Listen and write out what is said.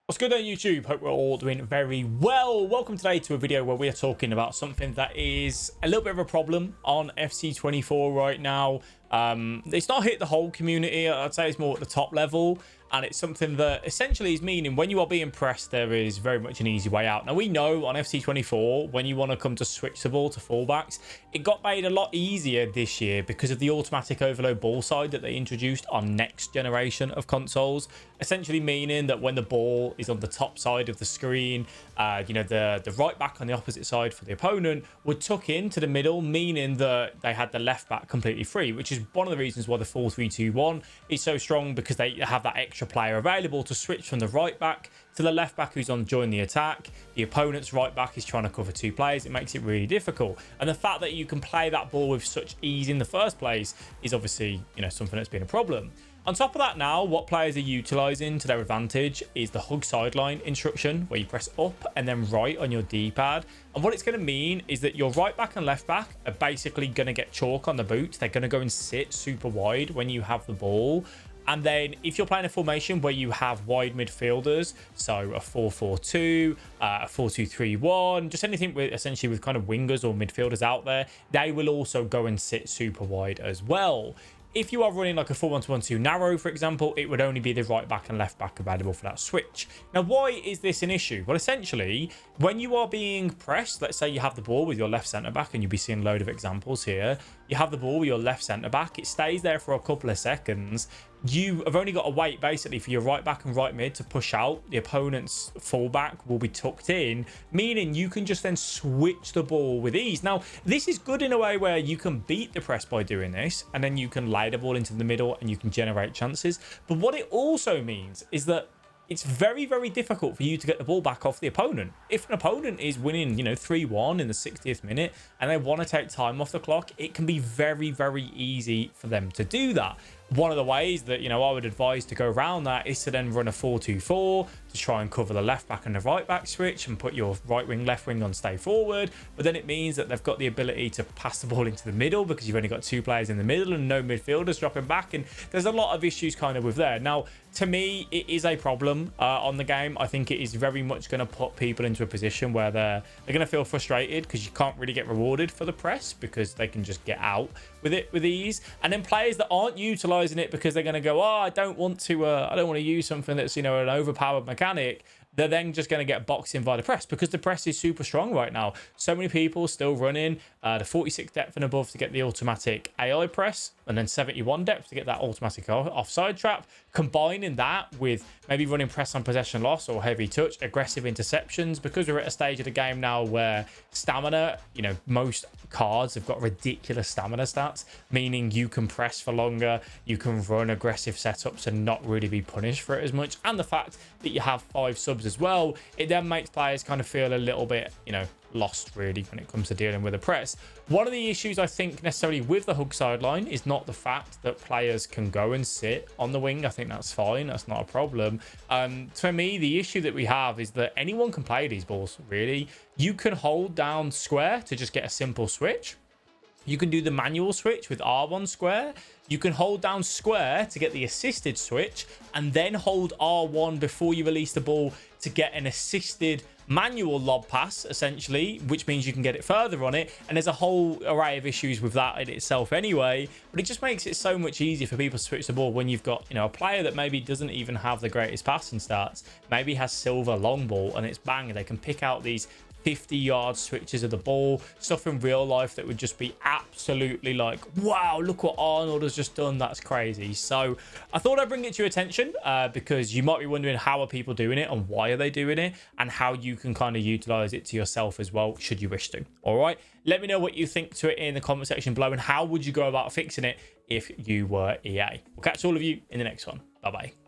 What's good on YouTube? Hope we're all doing very well. Welcome today to a video where we are talking about something that is a little bit of a problem on FC24 right now. It's not hit the whole community. I'd say it's more at the top level, and it's something that essentially is meaning when you are being pressed, there is very much an easy way out. Now, we know on FC24, when you want to come to switch the ball to fullbacks, it got made a lot easier this year because of the automatic overload ball side that they introduced on next generation of consoles, essentially meaning that when the ball is on the top side of the screen, the right back on the opposite side for the opponent would tuck into the middle, meaning that they had the left back completely free, which is one of the reasons why the 4-3-2-1 is so strong, because they have that extra player available to switch from the right back to the left back who's on join the attack. The opponent's right back is trying to cover two players. It makes it really difficult, and the fact that you can play that ball with such ease in the first place is obviously something that's been a problem. On top of that, now what players are utilizing to their advantage is the hug sideline instruction, where you press up and then right on your D-pad. And what it's going to mean is that your right back and left back are basically going to get chalk on the boot. They're going to go and sit super wide when you have the ball. And then if you're playing a formation where you have wide midfielders, so a 4-4-2, a 4-2-3-1, just anything with essentially with kind of wingers or midfielders out there, they will also go and sit super wide as well. If you are running like a 4-1-2-1-2 narrow, for example, it would only be the right back and left back available for that switch. Now, why is this an issue? Well, essentially, when you are being pressed, let's say you have the ball with your left centre back, and you'll be seeing a load of examples here. You have the ball with your left centre back. It stays there for a couple of seconds. You have only got to wait basically for your right back and right mid to push out. The opponent's fullback will be tucked in, meaning you can just then switch the ball with ease. Now, this is good in a way where you can beat the press by doing this, and then you can lay the ball into the middle and you can generate chances. But what it also means is that it's very, very difficult for you to get the ball back off the opponent. If an opponent is winning, 3-1 in the 60th minute and they want to take time off the clock, it can be very, very easy for them to do that. One of the ways that, I would advise to go around that is to then run a 4-2-4 to try and cover the left back and the right back switch and put your right wing, left wing on stay forward. But then it means that they've got the ability to pass the ball into the middle because you've only got two players in the middle and no midfielders dropping back. And there's a lot of issues kind of with there. Now, to me, it is a problem on the game. I think it is very much going to put people into a position where they're going to feel frustrated because you can't really get rewarded for the press because they can just get out with it with ease. And then players that aren't utilizing it because they're going to go, I don't want to use something that's an overpowered mechanic, they're then just going to get boxed in by the press because the press is super strong right now. So many people still running the 46 depth and above to get the automatic AI press, and then 71 depth to get that automatic offside trap. Combining that with maybe running press on possession loss or heavy touch, aggressive interceptions, because we're at a stage of the game now where stamina, most cards have got ridiculous stamina stats, meaning you can press for longer, you can run aggressive setups and not really be punished for it as much. And the fact that you have 5 subs as well, it then makes players kind of feel a little bit, lost really when it comes to dealing with the press. One of the issues I think necessarily with the hug sideline is not the fact that players can go and sit on the wing. I think that's fine, that's not a problem. For me, the issue that we have is that anyone can play these balls really. You can hold down square to just get a simple switch. You can do the manual switch with R1 square. You can hold down square to get the assisted switch, and then hold R1 before you release the ball to get an assisted manual lob pass, essentially, which means you can get it further on it. And there's a whole array of issues with that in itself anyway, but it just makes it so much easier for people to switch the ball when you've got a player that maybe doesn't even have the greatest passing stats, maybe has silver long ball, and it's bang, they can pick out these 50-yard switches of the ball, stuff in real life that would just be absolutely like, wow, look what Arnold has just done, that's crazy. So I thought I'd bring it to your attention because you might be wondering, how are people doing it and why are they doing it, and how you can kind of utilize it to yourself as well should you wish to. All right, let me know what you think to it in the comment section below, and how would you go about fixing it if you were EA. We'll catch all of you in the next one. Bye bye.